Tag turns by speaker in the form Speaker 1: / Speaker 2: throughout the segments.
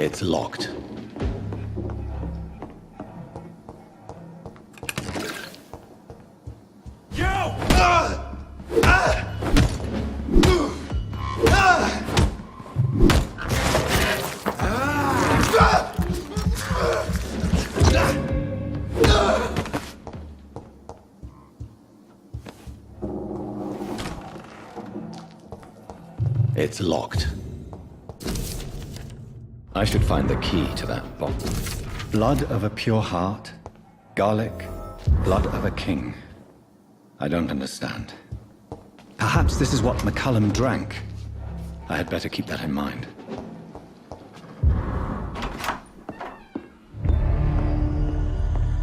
Speaker 1: It's locked. It's locked. I should find the key to that box. Blood of a pure heart, garlic, blood of a king. I don't understand. Perhaps this is what McCullum drank. I had better keep that in mind.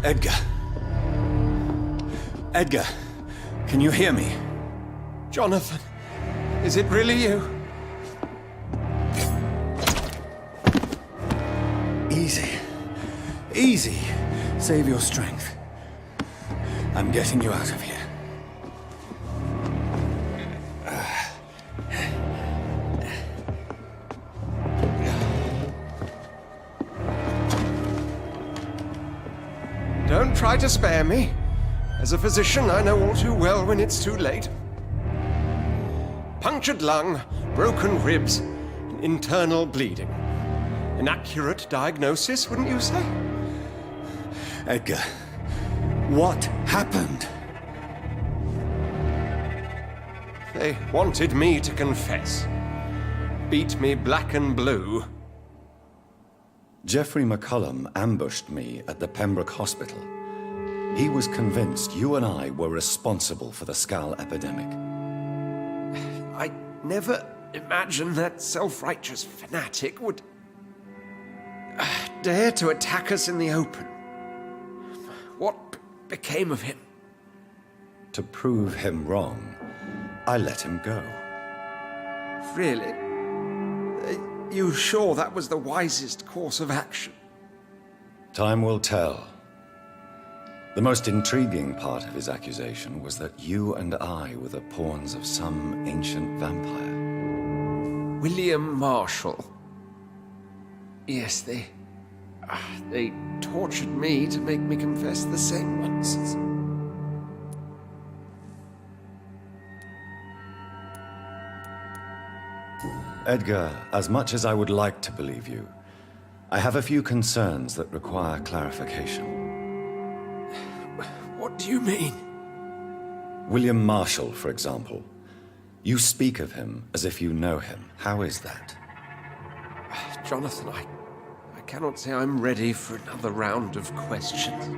Speaker 1: Edgar. Edgar, can you hear me?
Speaker 2: Jonathan, is it really you?
Speaker 1: Easy. Easy. Save your strength. I'm getting you out of here.
Speaker 2: Don't try to spare me. As a physician, I know all too well when it's too late. Punctured lung, broken ribs, and internal bleeding. An accurate diagnosis, wouldn't you say?
Speaker 1: Edgar, what happened?
Speaker 2: They wanted me to confess. Beat me black and blue.
Speaker 1: Jeffrey McCullum ambushed me at the Pembroke Hospital. He was convinced you and I were responsible for the Skal epidemic.
Speaker 2: I never imagined that self-righteous fanatic would dare to attack us in the open. What became of him?
Speaker 1: To prove him wrong, I let him go.
Speaker 2: Really? Are you sure that was the wisest course of action?
Speaker 1: Time will tell. The most intriguing part of his accusation was that you and I were the pawns of some ancient vampire.
Speaker 2: William Marshall. Yes, they tortured me to make me confess the same nonsense.
Speaker 1: Edgar, as much as I would like to believe you, I have a few concerns that require clarification.
Speaker 2: What do you mean?
Speaker 1: William Marshall, for example. You speak of him as if you know him. How is that?
Speaker 2: Jonathan, I cannot say I'm ready for another round of questions.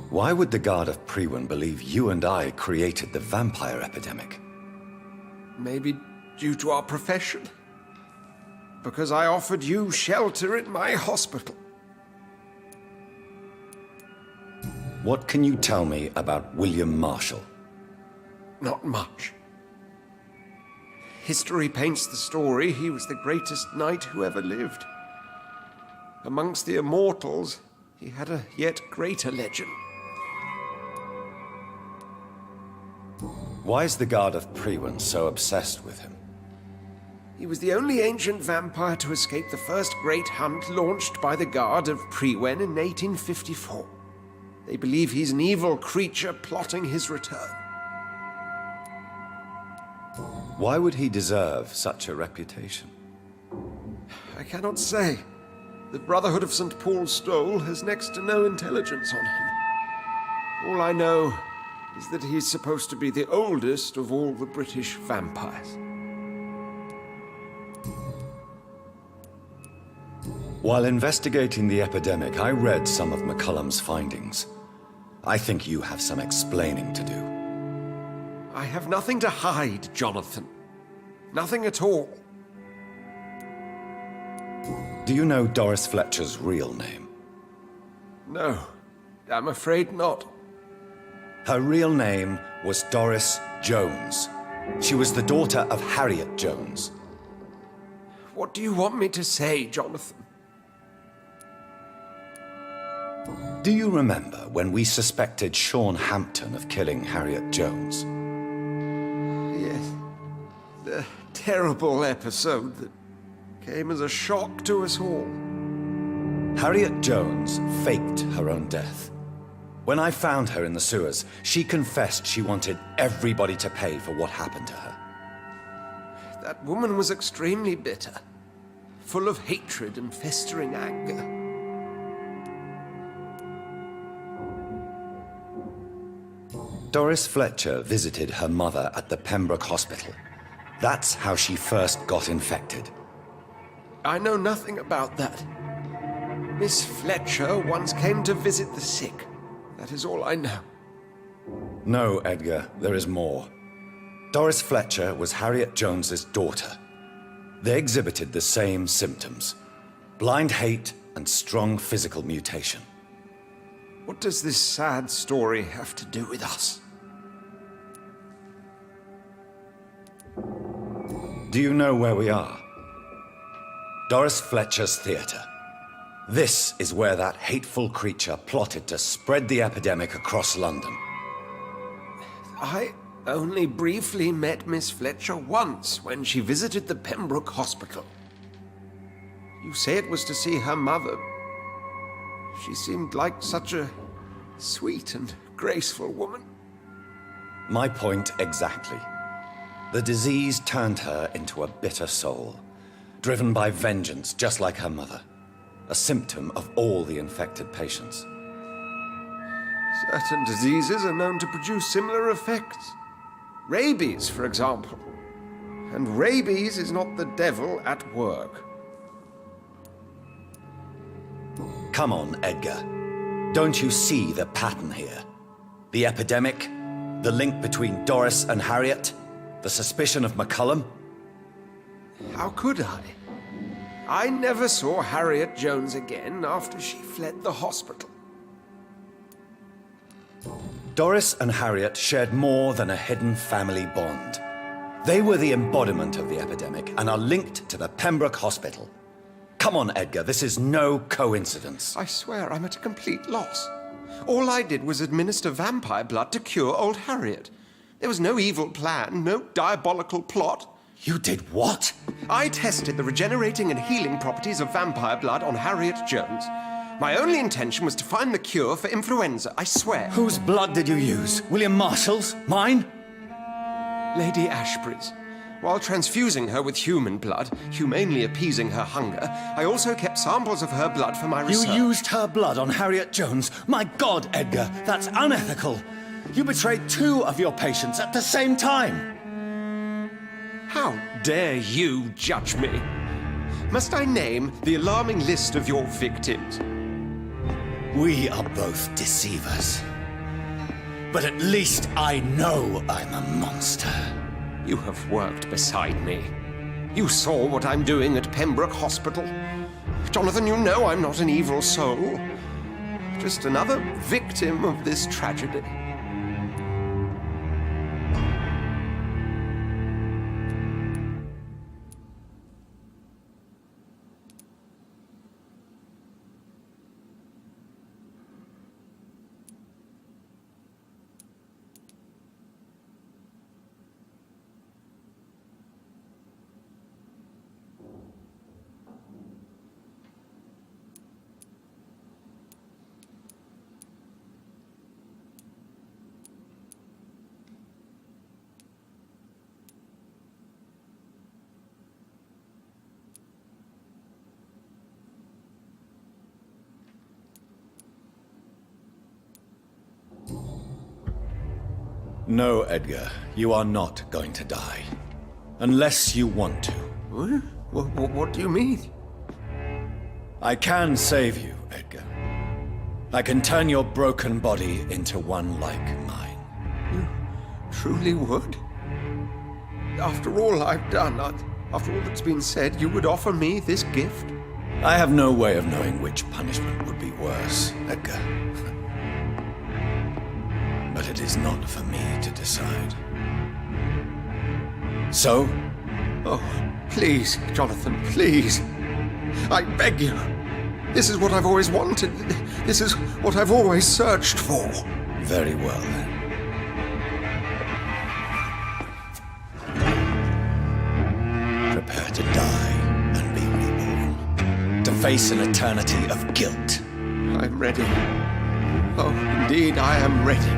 Speaker 1: Why would the Guard of Priwen believe you and I created the vampire epidemic?
Speaker 2: Maybe due to our profession. Because I offered you shelter in my hospital.
Speaker 1: What can you tell me about William Marshall?
Speaker 2: Not much. History paints the story he was the greatest knight who ever lived. Amongst the immortals, he had a yet greater legend.
Speaker 1: Why is the Guard of Priwen so obsessed with him?
Speaker 2: He was the only ancient vampire to escape the first great hunt launched by the Guard of Priwen in 1854. They believe he's an evil creature plotting his return.
Speaker 1: Why would he deserve such a reputation?
Speaker 2: I cannot say. The Brotherhood of St. Paul's Stole has next to no intelligence on him. All I know is that he's supposed to be the oldest of all the British vampires.
Speaker 1: While investigating the epidemic, I read some of McCullum's findings. I think you have some explaining to do.
Speaker 2: I have nothing to hide, Jonathan. Nothing at all.
Speaker 1: Do you know Doris Fletcher's real name?
Speaker 2: No, I'm afraid not.
Speaker 1: Her real name was Doris Jones. She was the daughter of Harriet Jones.
Speaker 2: What do you want me to say, Jonathan?
Speaker 1: Do you remember when we suspected Sean Hampton of killing Harriet Jones?
Speaker 2: Yes. The terrible episode that came as a shock to us all.
Speaker 1: Harriet Jones faked her own death. When I found her in the sewers, she confessed she wanted everybody to pay for what happened to her.
Speaker 2: That woman was extremely bitter, full of hatred and festering anger.
Speaker 1: Doris Fletcher visited her mother at the Pembroke Hospital. That's how she first got infected.
Speaker 2: I know nothing about that. Miss Fletcher once came to visit the sick. That is all I know.
Speaker 1: No, Edgar, there is more. Doris Fletcher was Harriet Jones's daughter. They exhibited the same symptoms: blind hate and strong physical mutation.
Speaker 2: What does this sad story have to do with us?
Speaker 1: Do you know where we are? Doris Fletcher's theater. This is where that hateful creature plotted to spread the epidemic across London.
Speaker 2: I only briefly met Miss Fletcher once when she visited the Pembroke Hospital. You say it was to see her mother. She seemed like such a sweet and graceful woman.
Speaker 1: My point exactly. The disease turned her into a bitter soul, driven by vengeance just like her mother. A symptom of all the infected patients.
Speaker 2: Certain diseases are known to produce similar effects. Rabies, for example. And rabies is not the devil at work.
Speaker 1: Come on, Edgar. Don't you see the pattern here? The epidemic, the link between Doris and Harriet, the suspicion of McCullum?
Speaker 2: How could I? I never saw Harriet Jones again after she fled the hospital.
Speaker 1: Doris and Harriet shared more than a hidden family bond. They were the embodiment of the epidemic and are linked to the Pembroke Hospital. Come on, Edgar, this is no coincidence.
Speaker 2: I swear I'm at a complete loss. All I did was administer vampire blood to cure old Harriet. There was no evil plan, no diabolical plot.
Speaker 1: You did what?
Speaker 2: I tested the regenerating and healing properties of vampire blood on Harriet Jones. My only intention was to find the cure for influenza, I swear.
Speaker 1: Whose blood did you use? William Marshall's? Mine?
Speaker 2: Lady Ashbury's. While transfusing her with human blood, humanely appeasing her hunger, I also kept samples of her blood for my research.
Speaker 1: You used her blood on Harriet Jones? My God, Edgar, that's unethical. You betrayed 2 of your patients at the same time.
Speaker 2: How dare you judge me? Must I name the alarming list of your victims?
Speaker 1: We are both deceivers. But at least I know I'm a monster.
Speaker 2: You have worked beside me. You saw what I'm doing at Pembroke Hospital. Jonathan, you know I'm not an evil soul. Just another victim of this tragedy.
Speaker 1: No, Edgar, you are not going to die. Unless you want to.
Speaker 2: What do you mean?
Speaker 1: I can save you, Edgar. I can turn your broken body into one like mine.
Speaker 2: You truly would? After all I've done, after all that's been said, you would offer me this gift?
Speaker 1: I have no way of knowing which punishment would be worse, Edgar. But it is not for me to decide. So?
Speaker 2: Oh, please, Jonathan, please. I beg you. This is what I've always wanted. This is what I've always searched for.
Speaker 1: Very well, then.
Speaker 3: face an eternity of guilt.
Speaker 2: I'm ready. Oh, indeed, I am ready.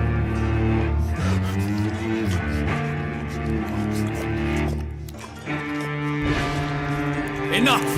Speaker 3: Enough!